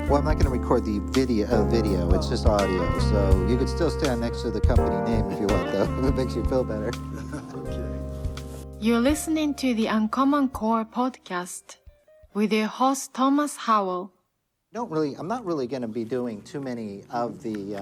Well, I'm not going to record the video. It's just audio. So you could still stand next to the company name if you want, though. If it makes you feel better. Okay. You're listening to the UnCommonCore podcast with your host Thomas Howell. I'm not really going to be doing too many of the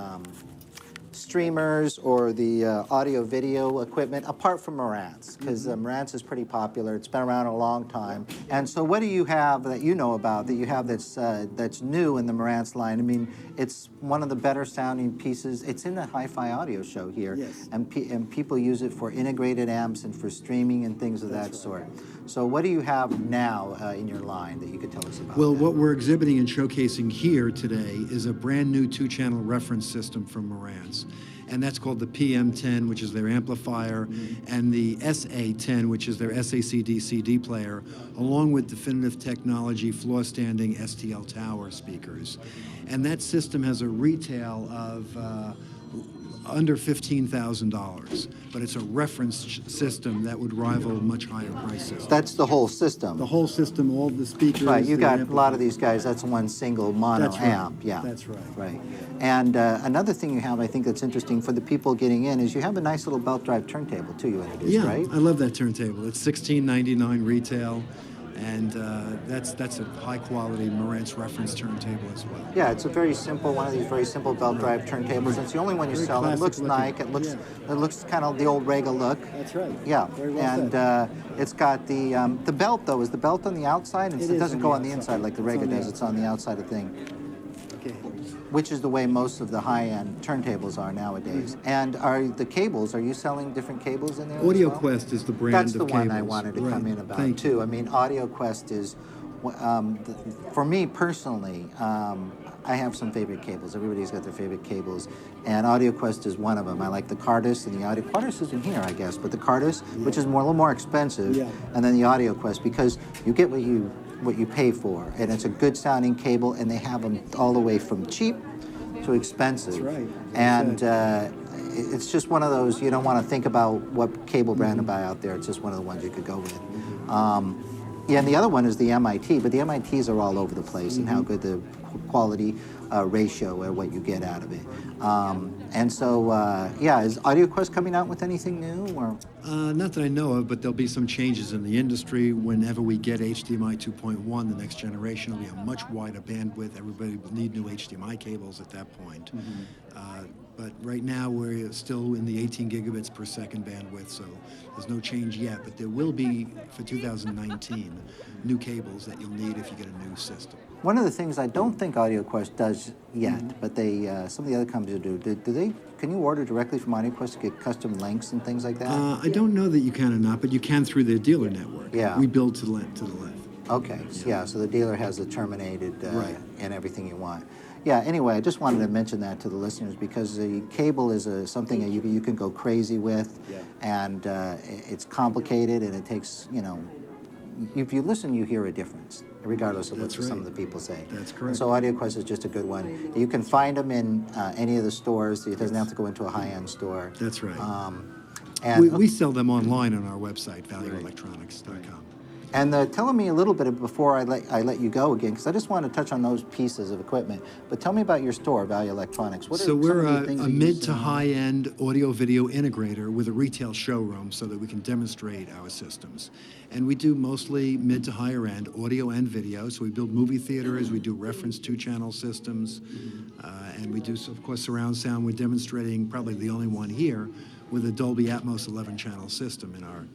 streamers or the audio-video equipment, apart from Marantz, because Marantz is pretty popular. It's been around a long time. And so what do you have that you know about, that you have that's new in the Marantz line? I mean, it's one of the better sounding pieces. It's in the Hi-Fi Audio Show here. Yes. And people use it for integrated amps and for streaming and things of that sort. So what do you have now in your line that you could tell us about? Well, what we're exhibiting and showcasing here today is a brand new 2-channel reference system from Marantz. And that's called the PM10, which is their amplifier, and the SA10, which is their SACD-CD player, along with Definitive Technology floor-standing STL Tower speakers. And that system has a retail of under $15,000, but it's a reference system that would rival much higher price systems. That's the whole system. The whole system, all the speakers. Right, you got a lot of these guys, that's one single mono That's right. amp. Yeah. That's right. Right. And another thing you have, I think that's interesting for the people getting in, is you have a nice little belt drive turntable too, you introduced, right? I love that turntable. It's $16.99 retail, and that's a high-quality Marantz reference turntable as well. Yeah, it's a very simple, one of these very simple belt drive turntables. It's the only one you Very sell. It looks classic looking. Nike. It looks kind of the old Rega look. That's right. Yeah, Very well and said. it's got the belt though. Is the belt on the outside? It It is doesn't on go the on the outside. inside like the It's Rega on the does. It's on the outside of the thing, Okay. which is the way most of the high-end turntables are nowadays. And are you selling different cables in there? as well? AudioQuest is the brand That's of the cables. one I wanted to come in about Thank too. you. I mean, AudioQuest is, for me personally, I have some favorite cables. Everybody's got their favorite cables, and AudioQuest is one of them. I like the Cardus and the Cardus is in here, I guess, but the Cardus, which is a little more expensive, and then the AudioQuest, because you get what you pay for, and it's a good sounding cable, and they have them all the way from cheap to expensive. That's right. And it's just one of those, you don't want to think about what cable brand to buy out there. It's just one of the ones you could go with. Yeah, and the other one is the MIT, but the MITs are all over the place and how good the quality ratio or what you get out of it. And so, is AudioQuest coming out with anything new? Or? Not that I know of, but there'll be some changes in the industry whenever we get HDMI 2.1, the next generation. It'll be a much wider bandwidth. Everybody will need new HDMI cables at that point. But right now we're still in the 18 gigabits per second bandwidth, so there's no change yet. But there will be, for 2019, new cables that you'll need if you get a new system. One of the things I don't think AudioQuest does yet, but they some of the other companies do. Can you order directly from AudioQuest to get custom links and things like that? I don't know that you can or not, but you can through their dealer network. Yeah. We build to the left. Okay, so the dealer has the terminated Right. and everything you want. Yeah, anyway, I just wanted to mention that to the listeners because the cable is something that you can go crazy with, and it's complicated, and it takes, if you listen, you hear a difference, regardless of what some of the people say. That's correct. And so AudioQuest is just a good one. You can find them in any of the stores. It doesn't have to go into a high-end store. That's right. And We sell them online on our website, valueelectronics.com. And tell me a little bit before I let you go again, because I just want to touch on those pieces of equipment. But tell me about your store, Value Electronics. What are So we're some of the things a you mid use to in- high-end audio-video integrator with a retail showroom so that we can demonstrate our systems. And we do mostly mid to higher-end audio and video. So we build movie theaters, we do reference 2-channel systems, and we do, of course, surround sound. We're demonstrating probably the only one here with a Dolby Atmos 11-channel system in our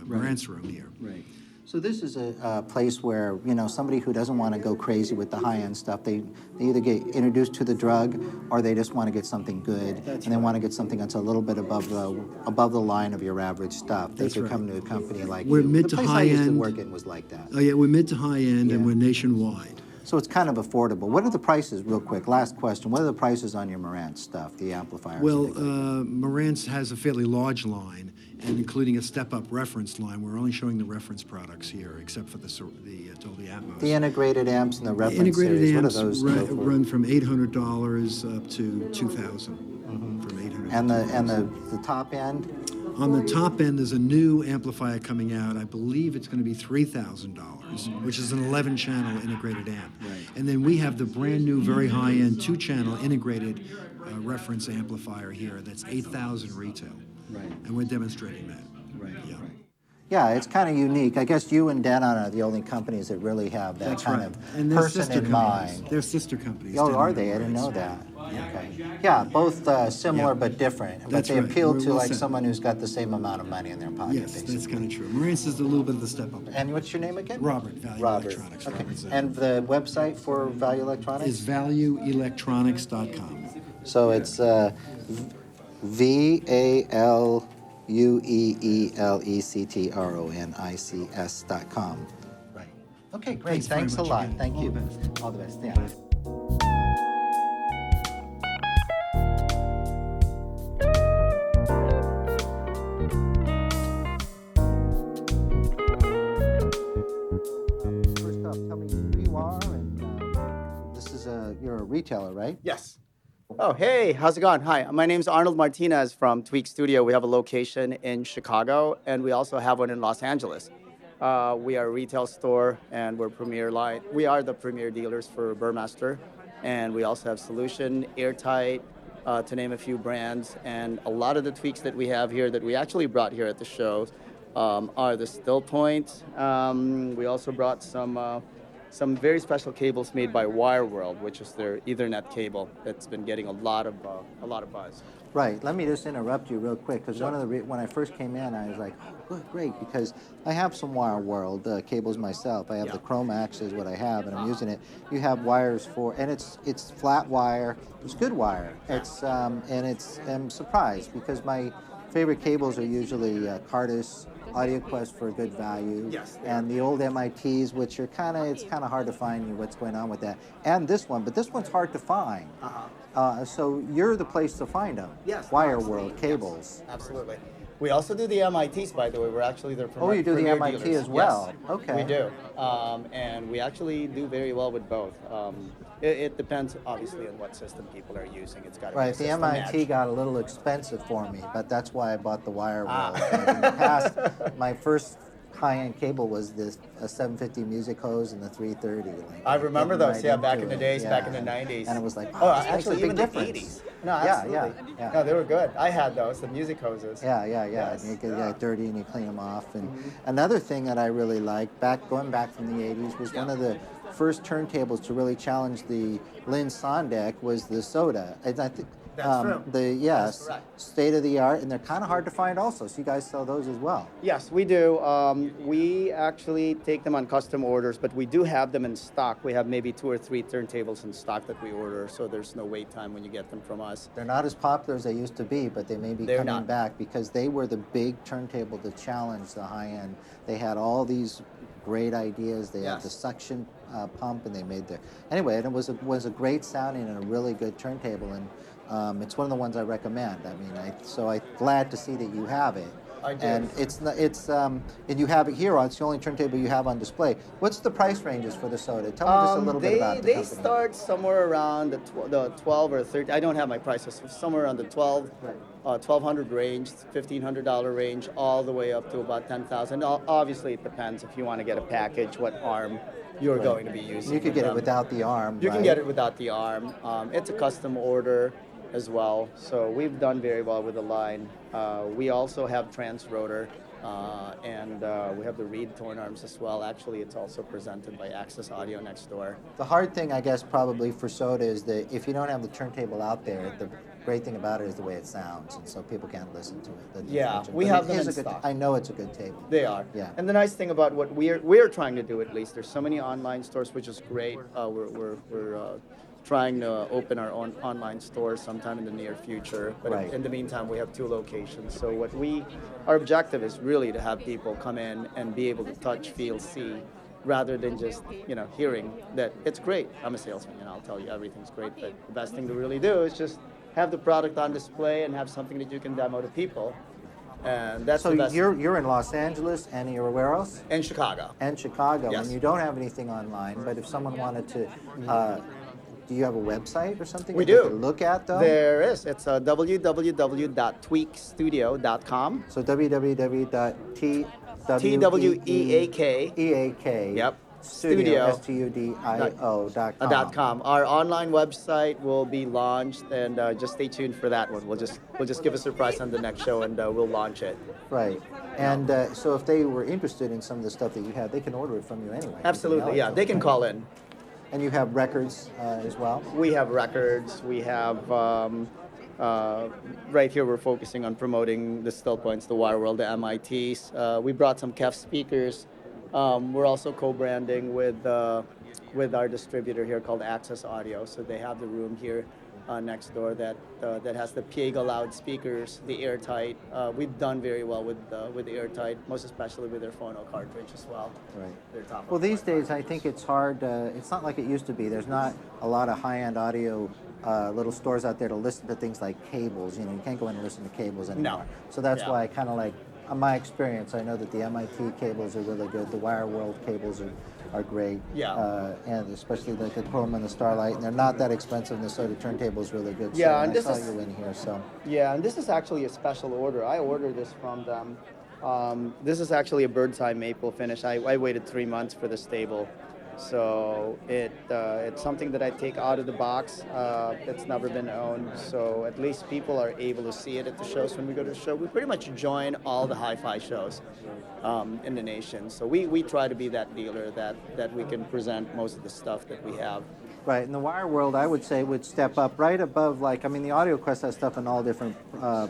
Marantz room here. Right. So this is a place where, somebody who doesn't want to go crazy with the high-end stuff, they either get introduced to the drug or they just want to get something good, they want to get something that's a little bit above the line of your average stuff. They could come to a company like We're you. mid The to place I used to high-end. work in was like that. Oh yeah, we're mid to high-end and Yeah. we're nationwide. So it's kind of affordable. What are the prices, real quick? Last question. What are the prices on your Marantz stuff, the amplifiers? Well, and things like that? Marantz has a fairly large line, and including a step-up reference line. We're only showing the reference products here, except for the Dolby Atmos. The integrated amps and the reference Integrated series, amps what are those go for? run from $800 up to $2,000. From $800. And the top end? On the top end, there's a new amplifier coming out. I believe it's going to be $3,000, which is an 11-channel integrated amp. Right. And then we have the brand new, very high-end 2-channel integrated reference amplifier here. That's $8,000 retail. Right. And we're demonstrating that. Right. Yeah. Right. Yeah, it's kind of unique. I guess you and Denon are the only companies that really have that That's kind right. of And they're person sister in companies. mind. They're sister companies. Oh, Denon are and they? I didn't Marantz. know that. Okay. Yeah, both similar Yeah. but different. But That's they right. appeal We're to well like set. someone who's got the same amount of money in their pocket, Yes, basically. that's kind of true. Marantz is a little bit of the step up. And what's your name again? Robert, Value Robert. Electronics. Okay. Robert Zimmer. And the website for Value Electronics? Is valueelectronics.com. So it's VALUEELECTRONICS.com. Right. Okay, great. Thanks very Thanks a much lot. again. Thank All you. the best. All the best. Yeah. First off, tell me who you are, and this is you're a retailer, right? Yes. Oh, hey, how's it going? Hi, my name's Arnold Martinez from Tweak Studio. We have a location in Chicago, and we also have one in Los Angeles. We are a retail store, and we're premier line. We are the premier dealers for Burmester, and we also have Solution, Airtight, to name a few brands. And a lot of the tweaks that we have here that we actually brought here at the show are the Still Point. We also brought some very special cables made by Wire World, which is their Ethernet cable that's been getting a lot of buzz. Right. Let me just interrupt you real quick, because one of the when I first came in, I was like, oh, good, great, because I have some Wire World cables myself. I have the Chrome Axe is what I have, and I'm using it. You have wires for, and it's flat wire. It's good wire. It's I'm surprised because my favorite cables are usually Cardis, AudioQuest for a good value, Yes, they and the old MITs, which are it's kind of hard to find what's going on with that. And this one, but this one's hard to find. So you're the place to find them. Yes, Wire absolutely. World cables. Absolutely. We also do the MITs, by the way. We're actually their Oh, you do the premier MIT dealers. as well. Yes, Okay. we do. And we actually do very well with both. It depends, obviously, on what system people are using. It's got to be a Right, the system MIT match. got a little expensive for me, but that's why I bought the Wire World. And in the past, my first high-end cable was this a 750 Music Hose and the 330. Like, I remember getting those, right back into in the it. days, back in Yeah. the 90s. And it was like, oh, this makes actually, a big even the difference. 80s. No, Yeah, absolutely. yeah. No, they were good. I had those, the music hoses. Yeah. Yes, And you get yeah. dirty and you clean them off. And another thing that I really liked, going back from the 80s, was one of the first turntables to really challenge the Lynn Sondek was the Soda. And I think That's true. Yes, correct. state of the art, and they're kind of hard to find also. So you guys sell those as well. Yes, we do. We actually take them on custom orders, but we do have them in stock. We have maybe 2 or 3 turntables in stock that we order, so there's no wait time when you get them from us. They're not as popular as they used to be, but they may be They're coming not. back because they were the big turntable to challenge the high end. They had all these great ideas. They had Yes. the suction pump, and they made their anyway. And it was a great sounding and a really good turntable, and it's one of the ones I recommend. I mean, I'm glad to see that you have it. I do. And and you have it here. It's the only turntable you have on display. What's the price ranges for the Soda? Tell me just a little bit about the They company. start somewhere around the 12 or 13. I don't have my prices. Somewhere around the 1,200 range, $1,500 range, all the way up to about 10,000. Obviously, it depends if you want to get a package, what arm you're going to be using. You could with get it them. without the arm. You can right? get it without the arm. It's a custom order as well, so we've done very well with the line. We also have trans rotor, and we have the reed torn arms as well. Actually, it's also presented by Access Audio next door. The hard thing, I guess, probably for Soda is that if you don't have the turntable out there, the great thing about it is the way it sounds, and so people can't listen to it. That's Yeah, unfortunate. we But have it them is in a good, stock. I know it's a good table. They are. Yeah. And the nice thing about what we're trying to do, at least, there's so many online stores, which is great. We're trying to open our own online store sometime in the near future. But Right. in the meantime, we have 2 locations. So our objective is really to have people come in and be able to touch, feel, see, rather than just hearing that it's great. I'm a salesman, and I'll tell you everything's great. But the best thing to really do is just have the product on display and have something that you can demo to people. And that's So the best. you're in Los Angeles, and you're where else? In Chicago. And Chicago, Yes. and you don't have anything online. But if someone wanted to do you have a website or something We that do. they can look at though? There is. It's www.tweakstudio.com. So www.tweak. Yep. Studio, Studio. studio.com. Our online website will be launched, and just stay tuned for that one. We'll just give a surprise on the next show, and we'll launch it. Right. And so if they were interested in some of the stuff that you have, they can order it from you anyway. Absolutely, yeah. They can call in. And you have records as well? We have records. We have right here. We're focusing on promoting the Still Points, the Wire World, the MITs. We brought some KEF speakers. We're also co-branding with our distributor here called Access Audio. So they have the room here next door that has the Piega loudspeakers, the airtight. We've done very well with the airtight, most especially with their phono cartridge as well. Right. Their top Well, these days I think it's hard. It's not like it used to be. There's not a lot of high-end audio little stores out there to listen to things like cables. You know, you can't go in and listen to cables anymore. No. So that's Yeah. why I kind of like. On my experience, I know that the MIT cables are really good. The Wire World cables are great. Yeah. And especially like the Ohm and the Starlight, and they're not that expensive. And the Soda Turntable is really good. Yeah, so, and I this saw is- you in here, so. Yeah, and this is actually a special order. I ordered this from them. This is actually a bird's eye maple finish. I waited 3 months for this table. So it's something that I take out of the box. It's never been owned, so at least people are able to see it at the shows when we go to the show. We pretty much join all the hi-fi shows in the nation. So we try to be that dealer that we can present most of the stuff that we have. Right, and the Wire World, I would say, would step up right above, like, I mean, the AudioQuest has stuff in all different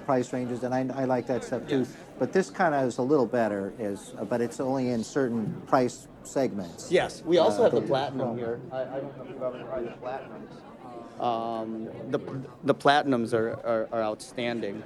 price ranges, and I like that stuff too. Yes. But this kind of is a little better, but it's only in certain price segments. Yes, we also have the the platinum Chrome. here. I don't know if you've ever tried the platinums. The platinums are outstanding.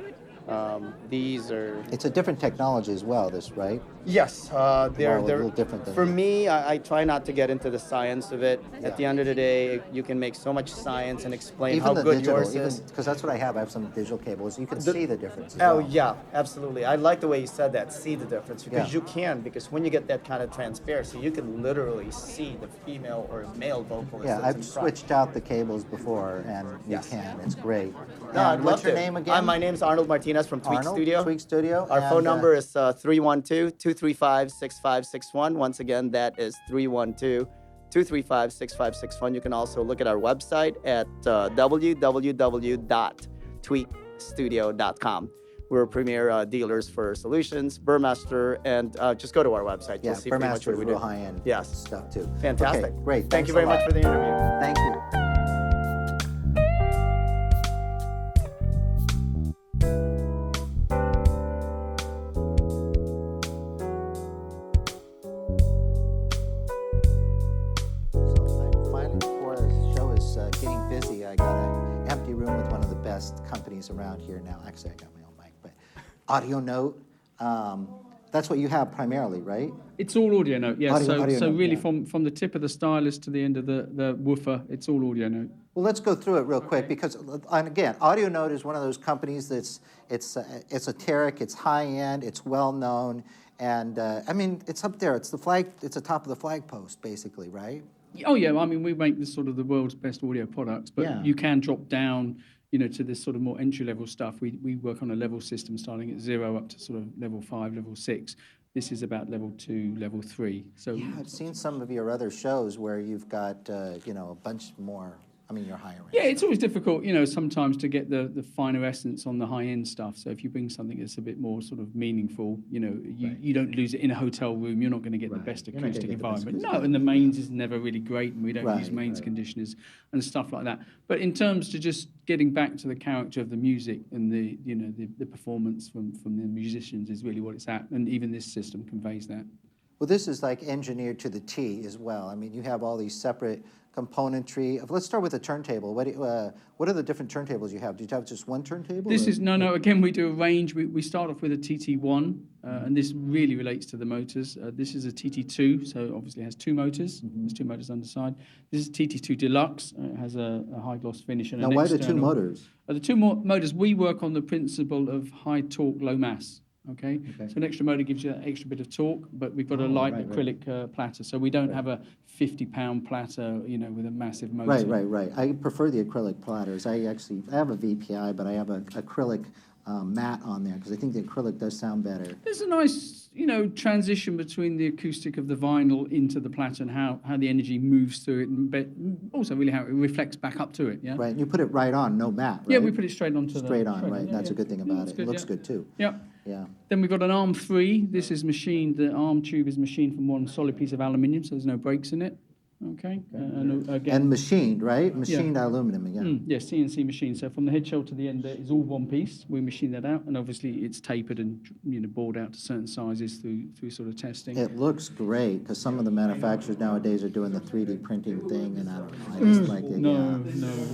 These are It's a different technology as well, this, right? yes, they're a little different than for that. me. I try not to get into the science of it. Yeah. At the end of the day, you can make so much science and explain Even how the good digital, yours is. because that's what I have. I have some digital cables. You can see the difference. As Oh well. yeah, absolutely. I like the way you said that. See the difference because Yeah. you can. Because when you get that kind of transparency, you can literally see the female or male vocalist. Yeah, that's I've in front. switched out the cables before, and you Yes. can. It's great. No, And I'd love what's your to. name again? My name's Arnold Martinez from Tweak Arnold, Studio. Tweak Studio. Our and, phone number is 312-235-6561. Once again, that is 312-235-6561. You can also look at our website at www.tweakstudio.com. We're premier dealers for solutions, Burmester, and just go to our website. Yeah, You'll see pretty much Burmaster what is we real do. high-end Yes. stuff too. Fantastic. Okay, great. Thank you Thanks very a much lot. for the interview. Thank you. So finally, before the show is getting busy, I got an empty room with one of the best companies around here now. Actually, I got my own mic, but Audionote. That's what you have primarily, right? It's all Audionote, yeah. Audio so note, really yeah. from the tip of the stylus to the end of the woofer, it's all Audionote. Well, let's go through it real quick because, and again, Audionote is one of those companies that's esoteric, it's high end, it's well known, and I mean it's up there. It's the top of the flag post, basically, right? Oh yeah, I mean we make the sort of the world's best audio products, but Yeah. you can drop down, to this sort of more entry level stuff. We work on a level system starting at 0 up to sort of level 5, level 6. This is about level 2, level 3. So Yeah, I've seen some of your other shows where you've got a bunch more. I mean, you're higher end. yeah, it's always difficult, sometimes to get the finer essence on the high-end stuff. So if you bring something that's a bit more sort of meaningful, you don't lose it in a hotel room. You're not going to get the best You're not gonna acoustic get the best environment. acoustic No, and the mains is never really great, and we don't Right, use mains right. conditioners and stuff like that. But in terms to just getting back to the character of the music and the performance from the musicians is really what it's at. And even this system conveys that. Well, this is like engineered to the T as well. I mean, you have all these separate componentry. Let's start with the turntable. What are the different turntables you have? Do you have just one turntable? This or- is, no, again, we do a range. We start off with a TT1, and this really relates to the motors. This is a TT2, so obviously it has 2 motors. There's 2 motors underside. This is TT2 Deluxe. It has a high gloss finish. And Now, an why the 2 external- motors? The 2 motors, we work on the principle of high torque, low mass. Okay? So an extra motor gives you that extra bit of torque, but we've got a light acrylic platter, so we don't have a 50-pound platter, with a massive motor. Right. I prefer the acrylic platters. I have a VPI, but I have an acrylic mat on there because I think the acrylic does sound better. There's a nice, transition between the acoustic of the vinyl into the platter and how the energy moves through it, but also really how it reflects back up to it, yeah? Right, and you put it right on, no mat, right? Yeah, we put it straight onto Straight on, right? yeah, That's a good thing about it's it. good, It looks yeah. good too. Yeah. Yeah. Then we've got an arm 3. This is machined, the arm tube is machined from one solid piece of aluminium, so there's no breaks in it. Okay. And again, And machined, right? Machined aluminum again. yeah, CNC machine. So from the head shell to the end, there is all one piece. We machine that out, and obviously it's tapered and bored out to certain sizes through sort of testing. It looks great because some of the manufacturers nowadays are doing the 3D printing thing, and I don't know. I just like it.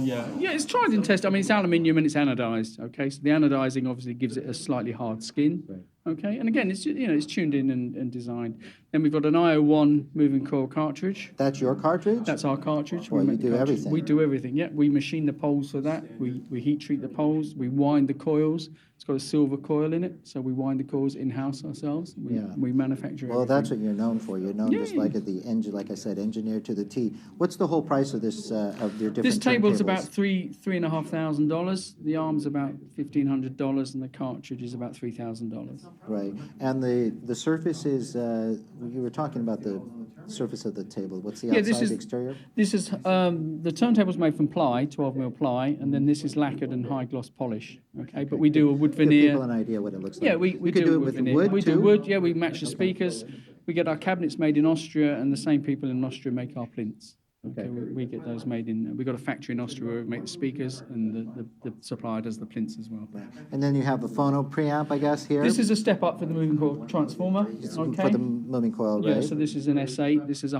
Yeah, it's tried and tested. I mean, it's aluminium and it's anodized. Okay, so the anodizing obviously gives it a slightly hard skin. Right. Okay, and again, it's it's tuned in and designed. Then we've got an IO1 moving coil cartridge. That's your cartridge? That's our cartridge. Well, We you make the do cartridge. everything. We do everything, yeah. We machine the poles for that. We heat treat the poles. We wind the coils. It's got a silver coil in it, so we wind the coils in-house ourselves. We manufacture Well, everything. that's what you're known for. You're known just like at the engine, like I said, engineered to the T. What's the whole price of this, of your different This table's about turntables? $3,500. The arm's about $1,500, and the cartridge is about $3,000. Right. And the surface is, you were talking about the surface of the table. What's the outside exterior? This is the turntable's made from ply, 12mm ply, and then this is lacquered and high gloss polish. Okay, but we do a wood Give veneer. people an idea what it looks like. Yeah, we You could do it wood with veneer. wood We too? do wood. Yeah, we match the speakers. We get our cabinets made in Austria, and the same people in Austria make our plinths. Okay, we get those made in. We've got a factory in Austria where we make the speakers, and the supplier does the plinths as well. And then you have the phono preamp, I guess, here. This is a step up for the moving coil transformer. Okay. For the moving coil, Yeah, right? so this is an S8. This is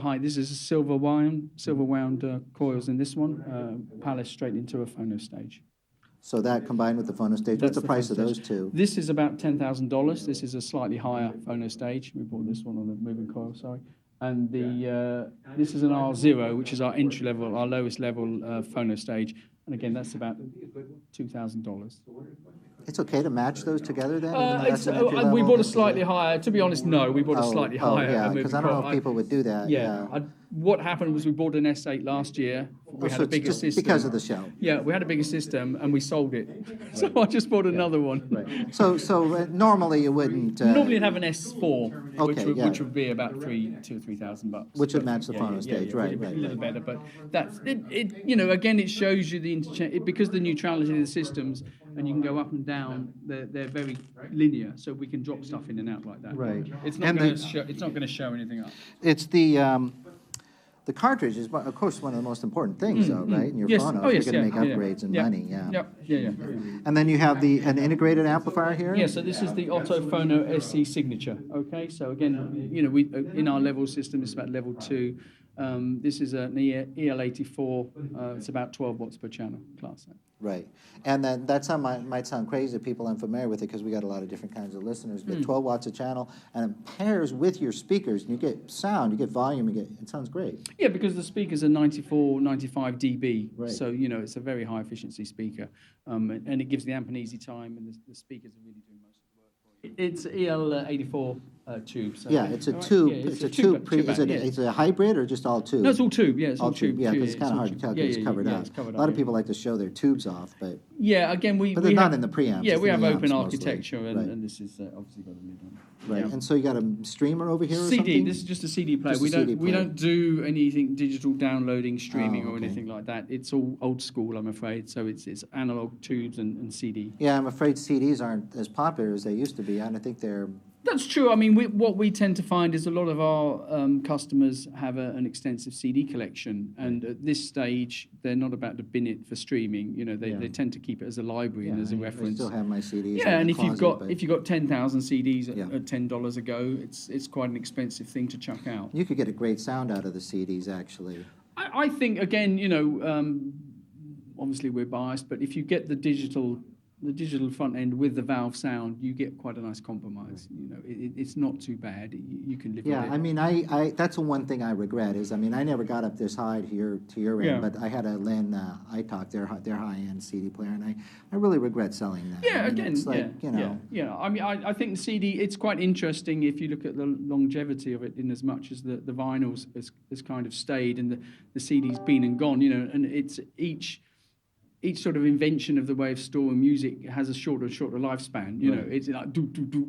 a silver wound coils in this one, palace straight into a phono stage. So that combined with the phono stage, what's the price of those two? This is about $10,000. This is a slightly higher phono stage. We bought this one on the moving coil, sorry. And this is an R0, which is our entry level, our lowest level phono stage. And again, that's about $2,000. It's okay to match those together then? even though that's an entry We level? bought a slightly higher. To be honest, no, we bought a slightly higher. Yeah, moving because I don't know coil. if people would do that. What happened was we bought an S8 last year. We had So a it's bigger just system. because of the show. Yeah, we had a bigger system and we sold it. So I just bought another one. Right. So normally you wouldn't. Normally you'd have an S4, Okay, which would be about $2,000 or $3,000. Which would match the phono stage, right, A little right. better, but that's it. Again, it shows you the interchange because the neutrality of the systems, and you can go up and down. They're very linear, so we can drop stuff in and out like that. Right. It's not And going to show. It's not going to show anything up. It's the cartridge is, of course, one of the most important things, though, right? In your Yes. phono, Oh, if yes, you're going to yeah, make yeah. upgrades and Yeah. money, yeah. Yeah. And then you have an integrated amplifier here? Yeah, so this is the Otto Phono SC signature. Okay, so again, we in our level system, it's about level 2. This is an EL84. It's about 12 watts per channel, class A. Right. And then that might sound crazy to people unfamiliar with it because we got a lot of different kinds of listeners. But 12 watts a channel, and it pairs with your speakers, and you get sound, you get volume, it sounds great. Yeah, because the speakers are 94, 95 dB. Right. So, it's a very high efficiency speaker. And it gives the amp an easy time, and the speakers are really doing most of the work for you. It's EL84 tube. So Yeah, it's a all right? tube. Yeah, It's a tube. Is it? yeah. It's a hybrid or just all tube? No, it's all tube. Yeah, it's all tube. Yeah, because it's it's kind of all hard to tube. tell because it's covered up. It's covered A lot up, of people like to show their tubes off, but Yeah, again, But they're not in the preamps, Yeah, it's we in have the open amps mostly. architecture, and, Right. and this is obviously got a lid on it. right. Yeah. And so you got a streamer over here or CD. something? This is just a CD player. Just a We CD we player. don't do anything digital downloading, streaming, Oh, or okay. anything like that. It's all old school, I'm afraid. So it's analog tubes and CD. Yeah, I'm afraid CDs aren't as popular as they used to be. I don't think they're. That's true. I mean, what we tend to find is a lot of our customers have an extensive CD collection, and at this stage, they're not about to bin it for streaming. They tend to keep it as a library and as a I reference. still have my CDs. Yeah, in and the if you've closet, got but 10,000 CDs Yeah. at $10 a go, it's quite an expensive thing to chuck out. you could get a great sound out of the CDs, actually. I think again, obviously we're biased, but if you get the digital the digital front end with the valve sound, you get quite a nice compromise. You know, it's not too bad. You can live with it. Yeah, I mean, I that's the one thing I regret is, I mean, I never got up this high here to your end, Yeah. but I had a Lin iTalk, their high-end CD player, and I really regret selling that. Yeah, I mean, again, it's like, yeah, you know, yeah. I mean, I think the CD, it's quite interesting if you look at the longevity of it, in as much as the vinyls has kind of stayed and the CD's been and gone, you know, and it's each sort of invention of the way of storing music has a shorter and shorter lifespan. You know, it's like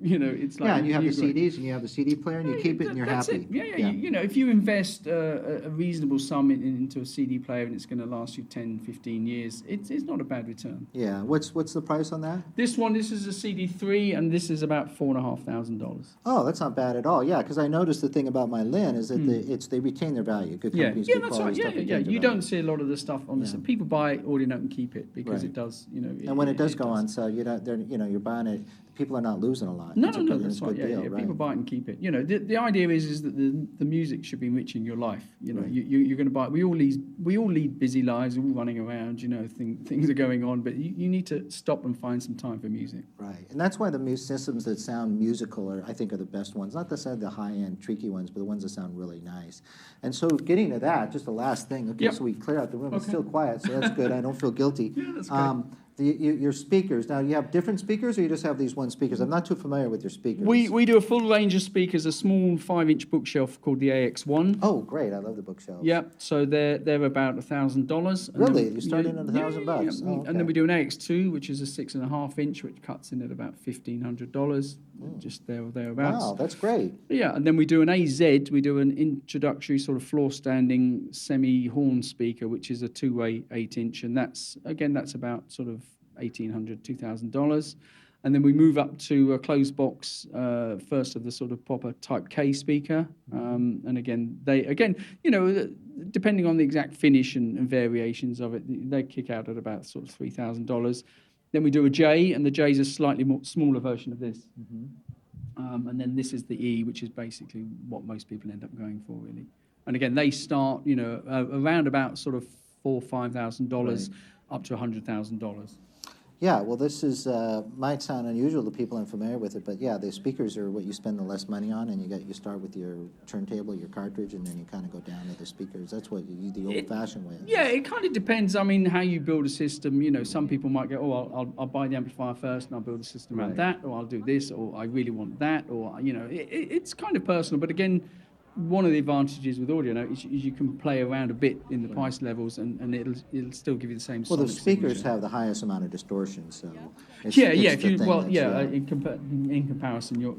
you know, it's like yeah, and you have the CDs and you have the CD player and you keep it and you're that's happy. It. Yeah. You know, if you invest a reasonable sum into a CD player and it's going to last you 10, 15 years, it's not a bad return. Yeah, what's the price on that? This is a CD3, and this is about $4,500. Oh, that's not bad at all. Yeah, because I noticed the thing about my Lin is that they retain their value. Good companies, good that's right. quality stuff. Yeah. retain their You value. don't see a lot of the stuff on this. People buy Audionote and keep it because Right. it does, you know. And when it does go on sale, you don't, you know, you're buying it. People are not losing a lot. No, It's a no, good- that's it's a right. good deal, Yeah. right? People buy it and keep it. You know, the idea is that the music should be enriching your life. You know, you're going to buy. We all lead busy lives, all running around. You know, things are going on, but you need to stop and find some time for music. Right, and that's why the systems that sound musical are the best ones. Not the high-end, tricky ones, but the ones that sound really nice. And so, getting to that, just the last thing. Okay, Yep. so we clear out the room. It's Okay. still quiet, so that's good. I don't feel guilty. Yeah, that's great. Your speakers. Now, you have different speakers, or you just have these one speakers? I'm not too familiar with your speakers. We do a full range of speakers. A small 5-inch bookshelf called the AX1. Oh, great! I love the bookshelves. Yep. So they're about $1,000. Really? You're starting at $1,000? Oh, And then we do an AX2, which is a 6.5-inch, which cuts in at about $1,500, just there or thereabouts. Wow, that's great. Yeah, and then we do an AZ. We do an introductory sort of floor-standing semi-horn speaker, which is a 2-way 8-inch, and that's about sort of $1,800, $2,000. And then we move up to a closed box, first of the sort of proper Type K speaker. And again, you know, depending on the exact finish and variations of it, they kick out at about sort of $3,000. Then we do a J, and the J is a slightly more smaller version of this. And then this is the E, which is basically what most people end up going for, really. And again, they start, you know, around about sort of $4,000, $5,000 up to $100,000. Yeah, well, this might sound unusual to people unfamiliar with it, but yeah, the speakers are what you spend the less money on, and you start with your turntable, your cartridge, and then you kind of go down to the speakers. That's what the old-fashioned way. Yeah, it kind of depends. I mean, how you build a system. You know, some people might go, oh, I'll buy the amplifier first, and I'll build a system around that, or I'll do this, or I really want that, or you know, it's kind of personal. But again, one of the advantages with Audionote is you can play around a bit in the price levels, and it'll still give you the same. Well, the sonic speakers signature. have the highest amount of distortion, so. It's If the you thing that's, in comparison, you're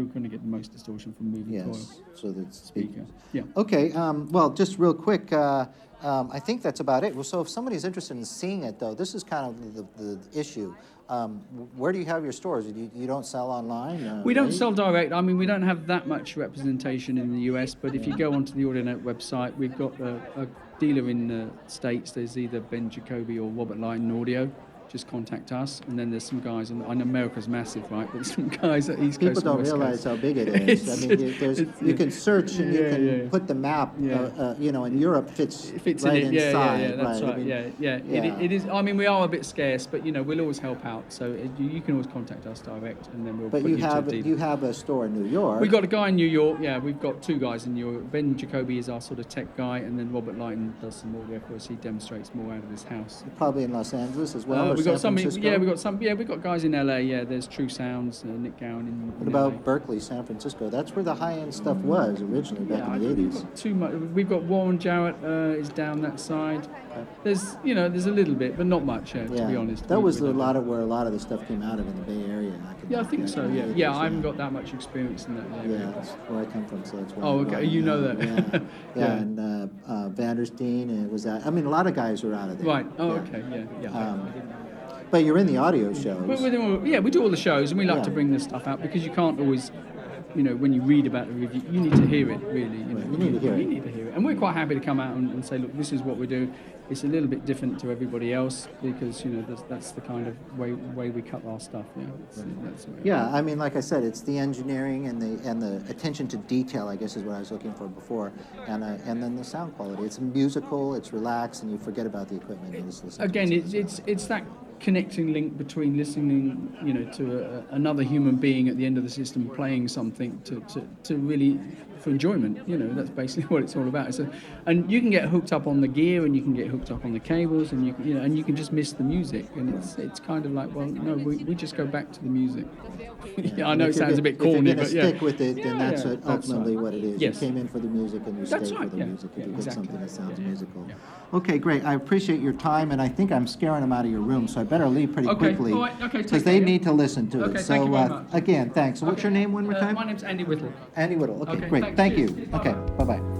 going to get the most distortion from moving coil Yes, so the speaker. speakers. Yeah. Okay, well, just real quick, I think that's about it. Well, so if somebody's interested in seeing it, though, this is kind of the issue. Where do you have your stores? You don't sell online? We don't right? sell direct. I mean, we don't have that much representation in the US, but if you go onto the Audionote website, we've got a dealer in the States. There's either Ben Jacoby or Robert Lighton Audio. Just contact us, and then there's some guys, and I know America's massive, right? But some guys at East People Coast. don't and West realize Coast. how big it is. I mean, you can search and you can put the map. Yeah. You know, and Europe fits Fits right in it, inside. that's right. I mean, Yeah. It is. I mean, we are a bit scarce, but you know, we'll always help out. So you can always contact us direct, and then we'll. But put you to a have dealer. a store in New York. We got a guy in New York. Yeah, we've got 2 guys in New York. Ben Jacoby is our sort of tech guy, and then Robert Lighton does some audio for us. He demonstrates more out of his house. Probably in Los Angeles as well. Or We got San some. Francisco? We got guys in LA. Yeah, there's True Sounds, Nick Gowan in. What in about LA. Berkeley, San Francisco? That's where the high-end stuff was originally back I in the think we've 80s. got too much. We've got Warren Jarrett is down that side. There's a little bit, but not much. To be honest. That was we a don't- lot of where a lot of the stuff came out of in the Bay Area. Yeah, I think so. in the Yeah, 80s, yeah. I haven't got that much experience in that area. Yeah, that's where I come from, so that's why. Oh, I okay, know. you know that. Yeah, Yeah. and Vandersteen, and it was that. I mean, a lot of guys were out of there. Right. Oh, Yeah. okay. Yeah. But you're in the audio shows. We do all the shows, and we like Yeah. to bring this stuff out because you can't always, you know, when you read about the review, you need to hear it, really. You know, You need to hear it. You need to hear it. And we're quite happy to come out and say, look, this is what we do. It's a little bit different to everybody else because, you know, that's the kind of way we cut our stuff. Yeah. That's the way. Yeah, I mean, like I said, it's the engineering and the attention to detail, I guess, is what I was looking for before, and then the sound quality. It's musical, it's relaxed, and you forget about the equipment. You just listen to Again, it. it's that connecting link between listening, to another human being at the end of the system playing something to really for enjoyment. That's basically what it's all about. And you can get hooked up on the gear, and you can get hooked up on the cables, and you can just miss the music. And it's kind of like, well, no, we just go back to the music. Yeah, I know it sounds a bit corny, but but yeah. stick with it, then that's ultimately what it is. Yes. You came in for the music, and you stayed That's for right, the yeah. music. If Yeah, you get exactly. something that sounds Yeah, yeah, musical. yeah. Okay, great. I appreciate your time, and I think I'm scaring them out of your room, so I better leave pretty Okay, quickly. all right, okay, take Because care, they yeah. need to listen to Okay, it. thank you very much. Again, thanks. So what's your name one more time? My name's Andy Whittle. Andy Whittle. Okay, Okay, great. thanks. Thank you. Cheers. Okay, Bye-bye. bye-bye.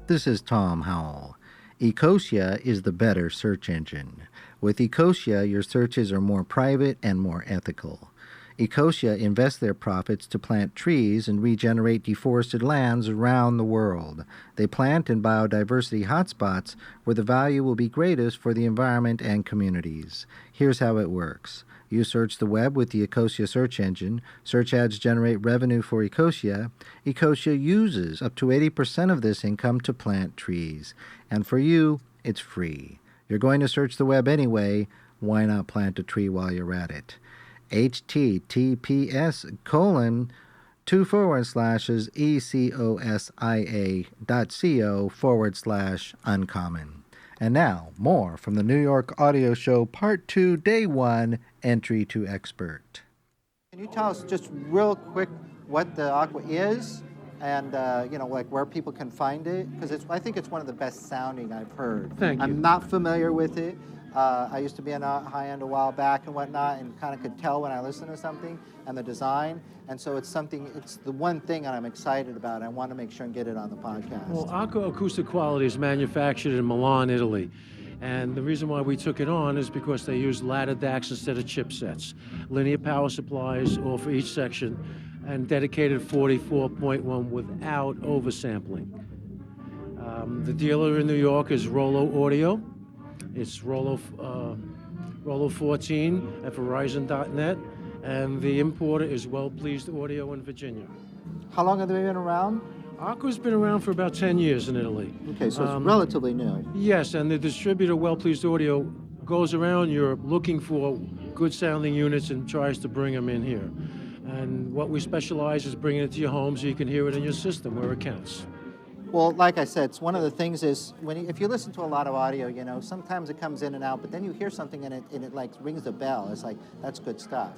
This is Tom Howell. EcoXie is the better search engine. With EcoXie, your searches are more private and more ethical. EcoXie invests their profits to plant trees and regenerate deforested lands around the world. They plant in biodiversity hotspots where the value will be greatest for the environment and communities. Here's how it works. You search the web with the EcoXie search engine. Search ads generate revenue for EcoXie. EcoXie uses up to 80% of this income to plant trees. And for you, it's free. You're going to search the web anyway. Why not plant a tree while you're at it? https://ecosia.co/uncommon. And now, more from the New York Audio Show Part 2, Day 1, Entry to Expert. Can you tell us just real quick what the Aqua is and, like where people can find it? Because I think it's one of the best sounding I've heard. Thank you. I'm not familiar with it. I used to be in a high-end a while back and whatnot, and kind of could tell when I listened to something and the design. And so it's the one thing that I'm excited about. I want to make sure and get it on the podcast. Well, Aqua Acoustic Quality is manufactured in Milan, Italy. And the reason why we took it on is because they use ladder DACs instead of chipsets. Linear power supplies, all for each section, and dedicated 44.1 without oversampling. The dealer in New York is Rollo Audio. It's Rollo 14 at Verizon.net. And the importer is Well Pleased Audio in Virginia. How long have they been around? Aqua's been around for about 10 years in Italy. Okay, so it's relatively new. Yes, and the distributor Well Pleased Audio goes around Europe looking for good sounding units and tries to bring them in here. And what we specialize is bringing it to your home so you can hear it in your system where it counts. Well, like I said, it's one of the things is if you listen to a lot of audio, sometimes it comes in and out, but then you hear something and it like rings a bell. It's like, that's good stuff.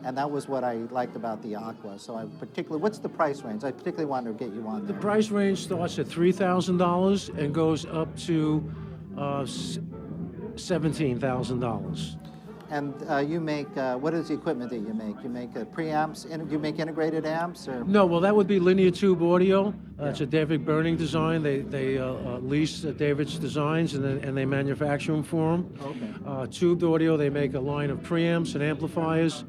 And that was what I liked about the Aqua. So what's the price range? I particularly wanted to get you on there. The price range starts at $3,000 and goes up to $17,000. And you make, what is the equipment that you make? You make preamps, do you make integrated amps? Or? No, well, that would be linear tube audio. It's a David Burning design. They lease David's designs and they manufacture them for them. Okay. Tubed audio, they make a line of preamps and amplifiers.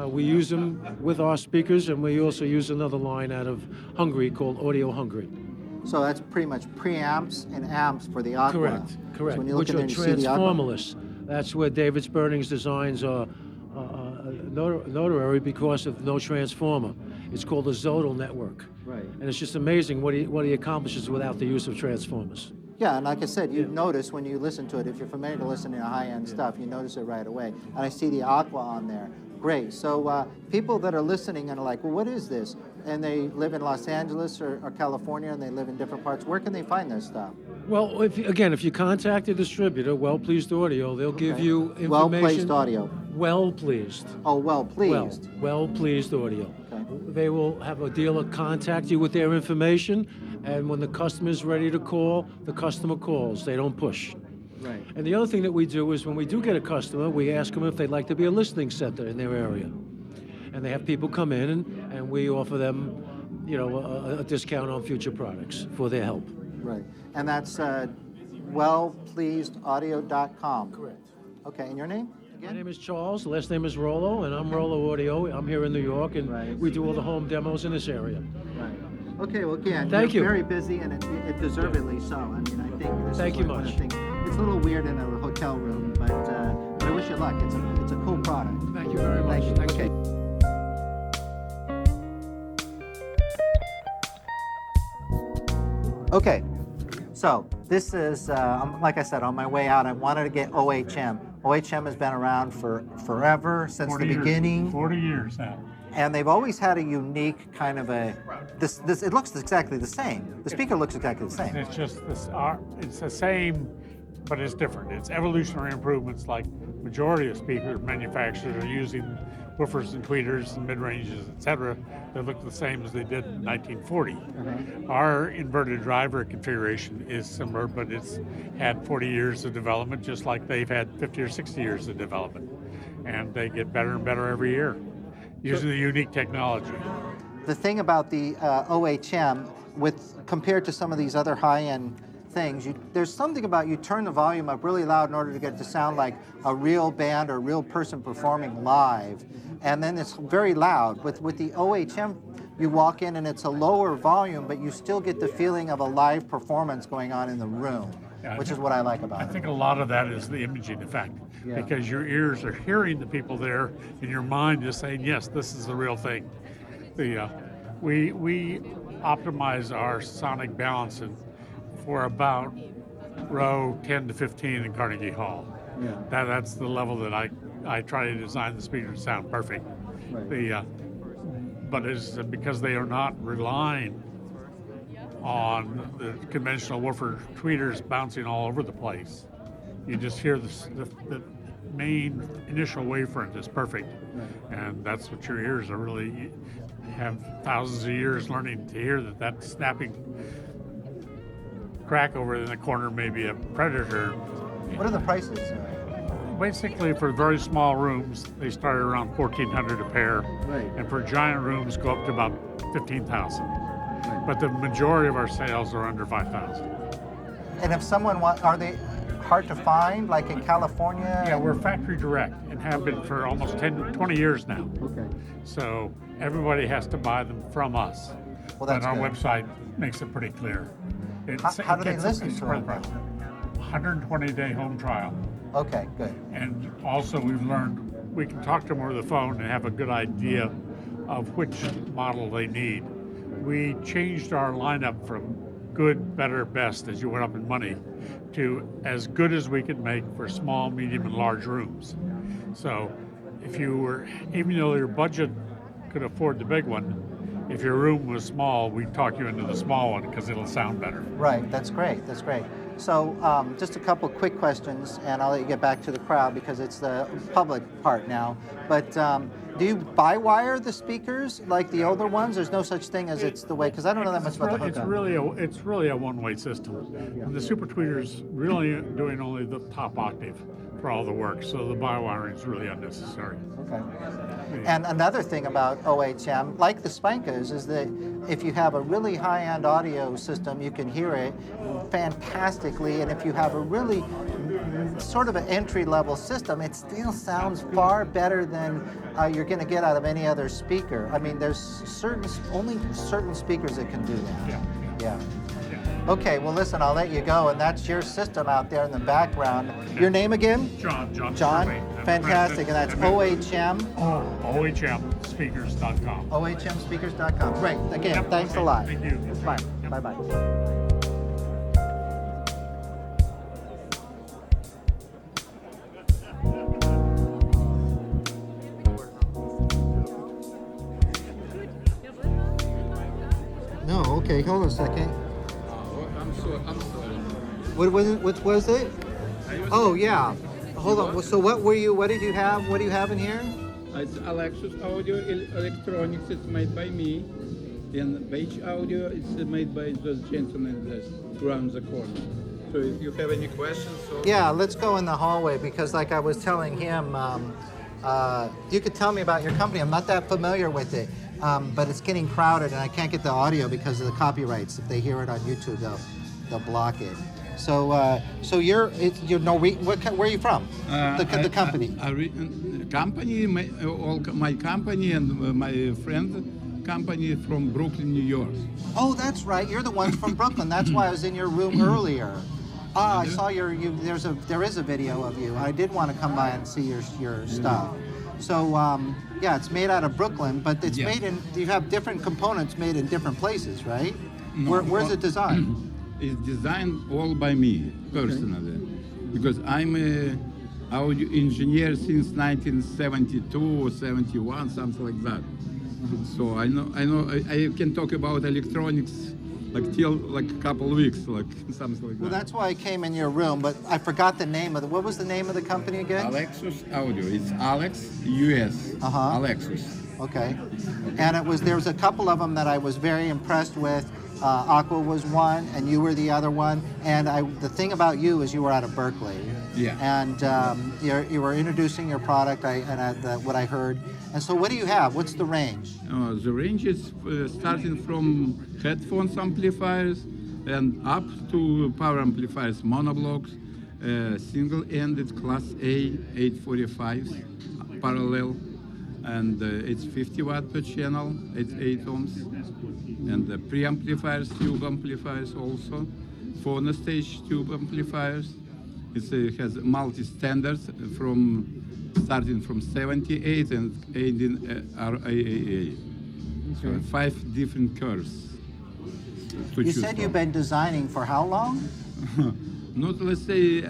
We use them with our speakers, and we also use another line out of Hungary called Audio Hungary. So that's pretty much preamps and amps for the Aqua. Correct. So when you look Which in are there, you see the Aqua. transformerless. That's where David's Burning's designs are notary because of no transformer. It's called a Zodal network. Right. And it's just amazing what he accomplishes without the use of transformers. Yeah, and like I said, you notice when you listen to it, if you're familiar to listening to high-end stuff, you notice it right away. And I see the Aqua on there. Great. So people that are listening and are like, well, what is this? And they live in Los Angeles or California and they live in different parts. Where can they find this stuff? Well, if you contact a distributor, Well Pleased Audio, they'll give you information. Well Placed Audio. Well Pleased. Oh, Well Pleased. Well Pleased Audio. Okay. They will have a dealer contact you with their information, and when the customer is ready to call, the customer calls. They don't push. Right. And the other thing that we do is when we do get a customer, we ask them if they'd like to be a listening center in their area. And they have people come in and we offer them, a discount on future products for their help. Right. And that's wellpleasedaudio.com. Correct. Okay, and your name My again? name is Charles, the last name is Rollo, and I'm Rollo Audio. I'm here in New York, and Right. we do all the home demos in this area. Right. Okay, well, again, Thank you're you. very busy, and it deservedly so. I mean, I think this Thank is you like one of much. the things. It's a little weird in a hotel room, but I wish you luck. It's a cool product. Thank you very much. Thank you. Okay. Okay, so this is, like I said, on my way out, I wanted to get OHM. OHM has been around for forever, since the beginning. 40 years now. And they've always had a unique kind of this it looks exactly the same. The speaker looks exactly the same. It's just this. It's the same, but it's different. It's evolutionary improvements. Like majority of speaker manufacturers are using woofers and tweeters and mid ranges, etc. that look the same as they did in 1940. Our inverted driver configuration is similar, but it's had 40 years of development, just like they've had 50 or 60 years of development, and they get better and better every year using the unique technology. The thing about the OHM, compared to some of these other high-end things, there's something about you turn the volume up really loud in order to get it to sound like a real band or a real person performing live, and then it's very loud. With the OHM, you walk in and it's a lower volume, but you still get the feeling of a live performance going on in the room, which is what I like about it. I think a lot of that is the imaging effect, because your ears are hearing the people there, and your mind is saying, yes, this is the real thing. We optimize our sonic balancing for about row 10 to 15 in Carnegie Hall. That's the level that I try to design the speaker to sound perfect. But it's because they are not relying on the conventional woofer tweeters bouncing all over the place. You just hear the main initial wavefront is perfect, and that's what your ears are really have thousands of years learning to hear that snapping crack over in the corner may be a predator. What are the prices? Basically, for very small rooms, they start around $1,400 a pair, and for giant rooms, go up to about $15,000. But the majority of our sales are under $5,000. And if someone are they hard to find, like in California? Yeah, we're factory direct and have been for almost 20 years now. Okay. So everybody has to buy them from us. Well, that's and our good. website makes it pretty clear. How do they listen to them? 120-day home trial. Okay, good. And also we've learned we can talk to them over the phone and have a good idea of which model they need. We changed our lineup from good, better, best as you went up in money to as good as we could make for small, medium, and large rooms. So if you were, even though your budget could afford the big one, if your room was small, we'd talk you into the small one because it'll sound better. Right, that's great, that's great. So just a couple quick questions, and I'll let you get back to the crowd because it's the public part now. But do you by-wire the speakers like the older ones? There's no such thing as it's the way, because I don't know that much about the hookup. It's really a one-way system. And the Super Tweeter's really doing only the top octave for all the work, so the by-wiring is really unnecessary. Okay. And another thing about OHM, like the Spankas, is that if you have a really high-end audio system, you can hear it fantastically, and if you have a really sort of an entry-level system, it still sounds far better than you're going to get out of any other speaker. I mean, there's only certain speakers that can do that. Yeah. Okay, well, listen, I'll let you go, and that's your system out there in the background. Your name again? John. Fantastic, and that's OHM? OHMspeakers.com. OHMspeakers.com. Great. Again, thanks a lot. Thank you. Bye. Bye-bye. No, okay, hold on a second. What was it? Oh, yeah. Hold on. So what did you have? What do you have in here? It's Alexus Audio Electronics. It's made by me. And Beige Audio is made by those gentlemen that's around the corner. So if you have any questions... Yeah, let's go in the hallway because like I was telling him, you could tell me about your company. I'm not that familiar with it, but it's getting crowded and I can't get the audio because of the copyrights. If they hear it on YouTube, they'll block it. So you're Norwegian. Where are you from? The company. My company and my friend company from Brooklyn, New York. Oh, that's right. You're the ones from Brooklyn. That's why I was in your room earlier. I saw there is a video of you. I did want to come by and see your stuff. So yeah, it's made out of Brooklyn, but it's made in. You have different components made in different places, right? No, Where's it designed? is designed all by me personally, because I'm a audio engineer since 1972 or 71, something like that. So I can talk about electronics like till like a couple of weeks, like something like Well, that. that's why I came in your room, but I forgot the name of what was the name of the company again? Alexus Audio. It's Alex US. Alexus. Okay. And there was a couple of them that I was very impressed with. Aqua was one, and you were the other one. And the thing about you is you were out of Berkeley. Yeah. And you were introducing your product, what I heard. And so what do you have? What's the range? The range is starting from headphones amplifiers and up to power amplifiers, monoblocks, single-ended Class A 845s, parallel, and it's 50 watt per channel, it's 8 ohms, and the preamplifiers, tube amplifiers also, phono stage tube amplifiers. It has multi-standards starting from 78 and ending RAAA. So 5 different curves to You choose said from. you've been designing for how long? Not, let's say,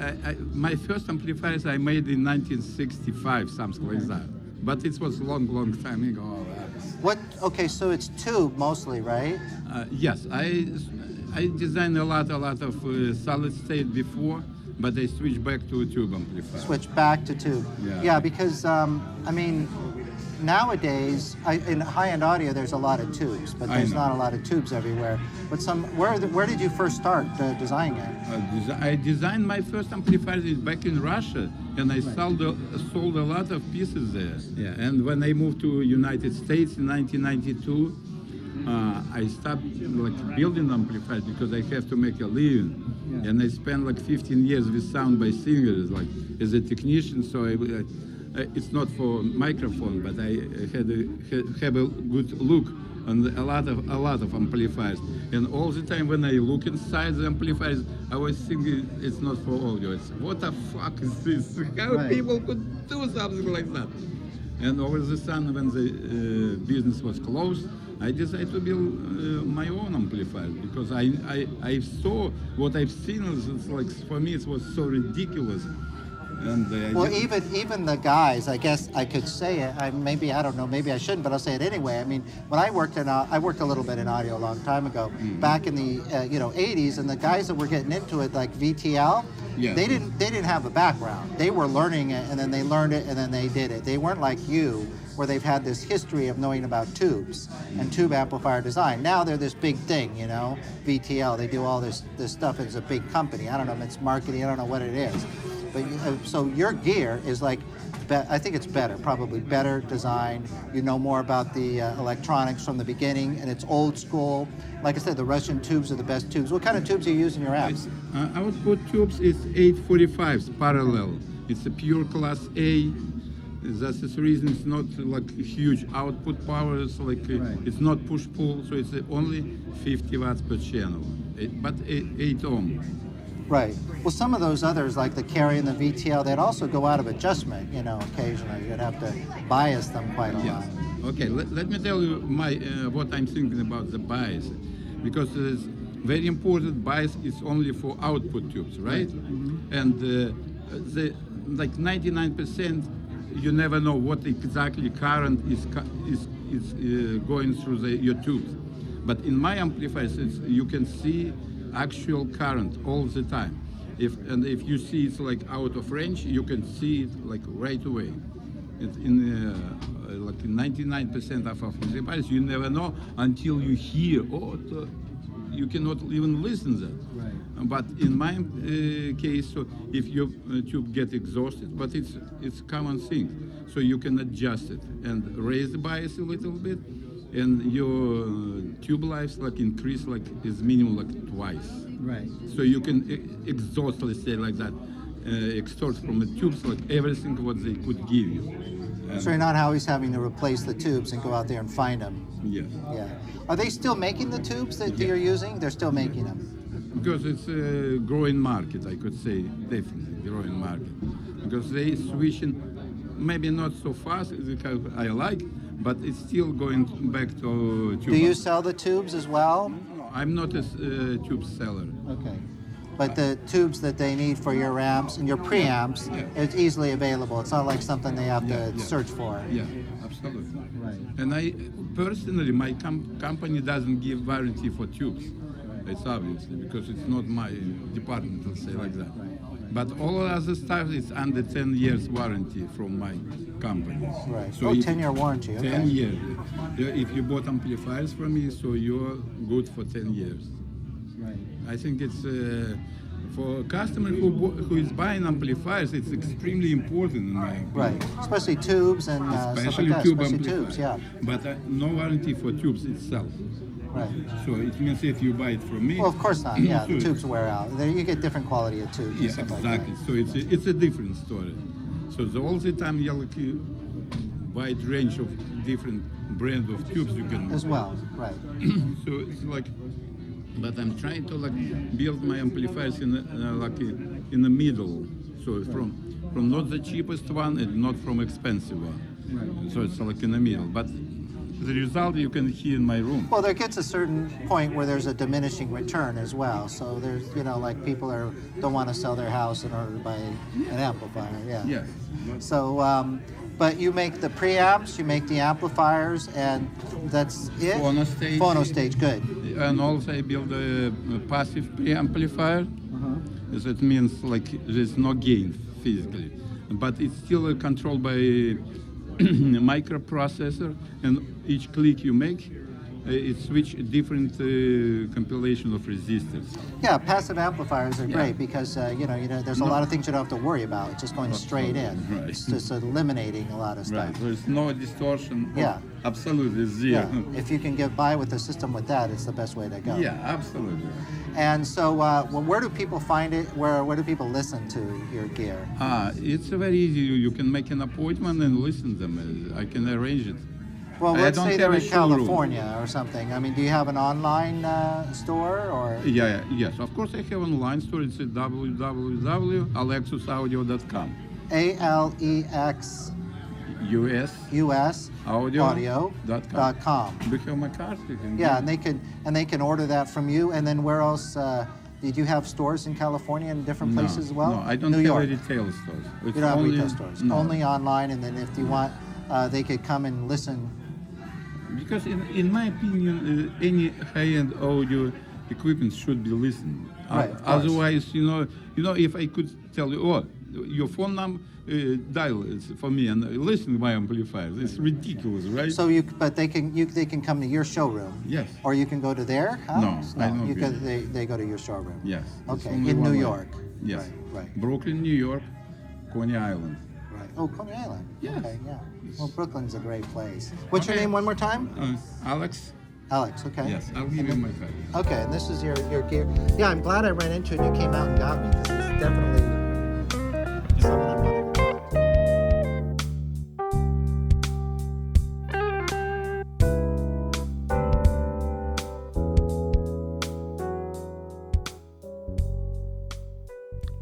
my first amplifiers I made in 1965, something like that. But it was long time ago. Okay, so it's tube mostly, right? Yes, I designed a lot of solid state before, but I switched back to a tube amplifier. Switch back to tube. Yeah. Because I mean, nowadays in high-end audio, there's a lot of tubes, but there's not a lot of tubes everywhere. But where did you first start designing it? I designed my first amplifier back in Russia, and I sold a lot of pieces there. Yeah. And when I moved to United States in 1992, I stopped building amplifiers because I have to make a living. Yeah. And I spent 15 years with sound by singers, as a technician. So it's not for microphone, but I have a good look on a lot of amplifiers. And all the time when I look inside the amplifiers, I was thinking it's not for audio. It's what the fuck is this? How people could do something like that? And over the summer, when the business was closed, I decided to build my own amplifier because I saw what I've seen. It's for me, it was so ridiculous. And well, even the guys, I guess I could say it. I don't know. Maybe I shouldn't, but I'll say it anyway. I mean, when I worked a little bit in audio a long time ago, back in the 80s, and the guys that were getting into it, like VTL, they didn't have a background. They were learning it, and then they learned it, and then they did it. They weren't like you, where they've had this history of knowing about tubes and tube amplifier design. Now they're this big thing, VTL. They do all this stuff. It's a big company. I don't know if it's marketing. I don't know what it is. But so your gear is I think it's better, probably better designed. You know more about the electronics from the beginning, and it's old school. Like I said, the Russian tubes are the best tubes. What kind of tubes do you use in your amps? Output tubes is 845s parallel. It's a pure Class A. That's the reason it's not huge output power. It's not push-pull, so it's only 50 watts per channel, but 8 ohm. Right. Well, some of those others, like the Carry and the VTL, they'd also go out of adjustment, occasionally. You'd have to bias them quite a lot. Okay, let me tell you what I'm thinking about the bias. Because it's very important, bias is only for output tubes, right? Mm-hmm. And the 99%, you never know what exactly current is going through your tubes. But in my amplifiers, you can see actual current all the time. If you see it's out of range, you can see it right away. In 99% of amplifiers, you never know until you hear. You cannot even listen to that. Right. But in my case, so if your tube gets exhausted, but it's a common thing, so you can adjust it and raise the bias a little bit, and your tube lives increase is minimum twice. Right. So you can exhaust, let's say that, extort from the tubes everything what they could give you. So you're not always having to replace the tubes and go out there and find them. Yes. Yeah. Are they still making the tubes that you're using? They're still making them. Because it's a growing market, I could say, definitely growing market. Because they switching, maybe not so fast as I like, but it's still going back to tube. Do you sell the tubes as well? No, I'm not a tube seller. Okay. But the tubes that they need for your amps and your preamps, it's easily available. It's not like something they have to search for. Yeah, absolutely. Right. And I personally, my company doesn't give warranty for tubes. It's obviously because it's not my department, let's say like that. But all other stuff is under 10 years warranty from my company. Right. So 10-year warranty. Okay. 10 years. If you bought amplifiers from me, so you're good for 10 years. Right. I think it's for a customer who is buying amplifiers, it's extremely important in my opinion. Right. Especially tubes and Especially stuff like that. tube Especially amplifiers. tubes, yeah. But no warranty for tubes itself. Right. So it means if you buy it from me. Well, of course not. Yeah, the so- tubes wear out. You get different quality of tubes. Yeah, and stuff exactly. Like So it's a different story. So all the time you have a wide range of different brand of tubes you can. that. As well, right. So it's like, but I'm trying to build my amplifiers in in the middle. So from not the cheapest one and not from expensive one. Right. So it's like in the middle. But the result you can hear in my room. Well, there gets a certain point where there's a diminishing return as well. So there's, like people don't want to sell their house in order to buy an amplifier. Yeah. Yes. So, but you make the preamps, you make the amplifiers, and that's it. Phonostage. Phonostage, good. And also I build a passive preamplifier. That means there's no gain physically, but it's still controlled by a microprocessor, and each click you make, it switch a different compilation of resistors. Yeah, passive amplifiers are great because there's a lot of things you don't have to worry about. It's just going straight in. Right. It's just eliminating a lot of stuff. Right. There's no distortion. Yeah. Absolutely zero. Yeah. If you can get by with the system with that, it's the best way to go. Yeah, absolutely. And so, where do people find it? Where do people listen to your gear? It's very easy. You can make an appointment and listen to them. I can arrange it. Well, I let's don't say they're have in a showroom. California or something. I mean, do you have an online store or? Yes. Of course, I have an online store. It's at www.alexusaudio.com. ALEX US audio.com. Do you have my card? You can Yeah, get and they can order that from you. And then where else? Did you have stores in California and different places as well? No, I don't New have York. a retail stores. You don't have retail stores. No. Only online, and then if you want, they could come and listen. Because in my opinion, any high-end audio equipment should be listened. Right, of course. Otherwise, if I could tell you, your phone number, dial it for me and listen to my amplifiers. It's ridiculous, right? So they can come to your showroom. Yes. Or you can go to their house. No, I don't you go. they go to your showroom. Yes. it's Okay, only in one New way. York. Yes. Right. Brooklyn, New York, Coney Island. Right. Oh, Coney Island. Yes. Okay, yeah. Well, Brooklyn's a great place. What's your Okay. name one more time? Alex? Alex, okay. Yes, I'll give you my card. Okay, and this is your gear. Yeah, I'm glad I ran into it and you came out and got me because it's definitely someone I wanted to talk to.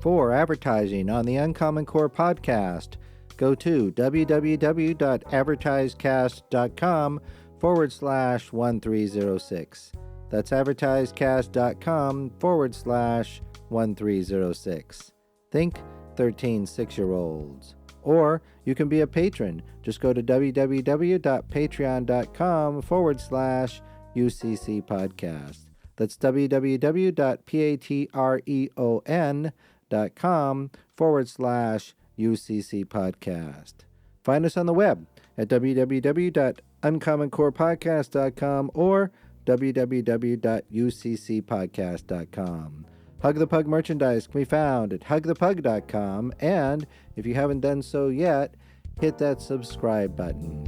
For advertising on the UnCommonCore podcast, go to www.advertisecast.com/1306. That's advertisecast.com/1306. Think 13 6-year-olds. Or you can be a patron. Just go to www.patreon.com/UCC podcast. That's www.patreon.com/UCC podcast. Find us on the web at www.uncommoncorepodcast.com or www.uccpodcast.com. Hug the Pug merchandise can be found at hugthepug.com, and if you haven't done so yet, hit that subscribe button.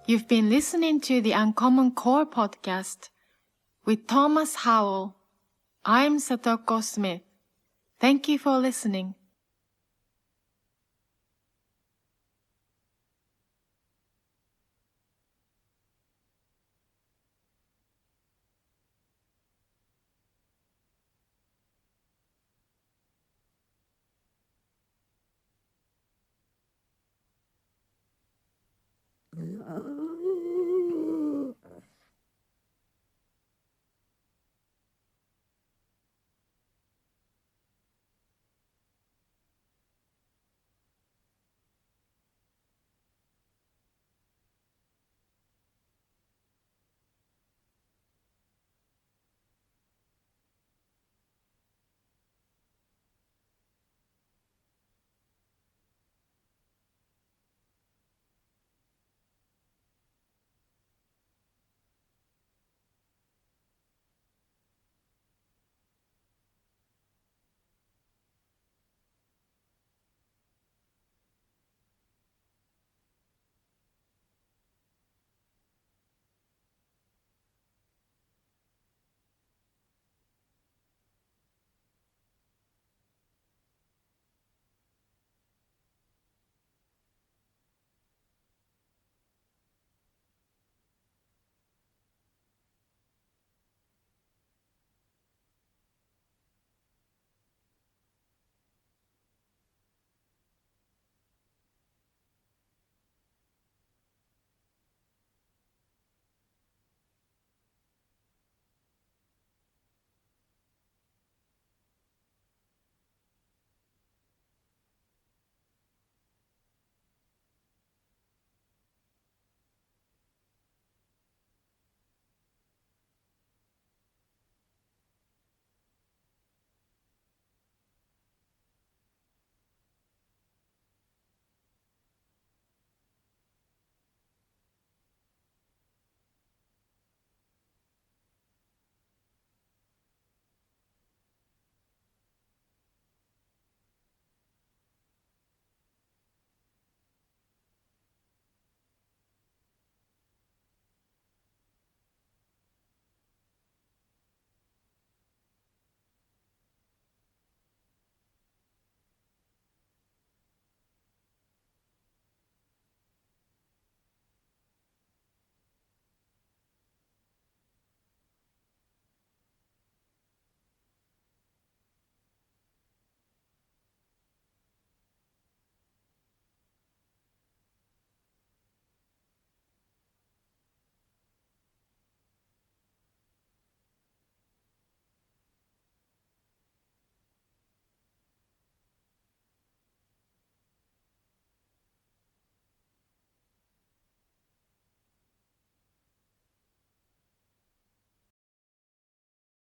You've been listening to the UnCommonCore podcast with Thomas Howell. I'm Satoko Smith. Thank you for listening.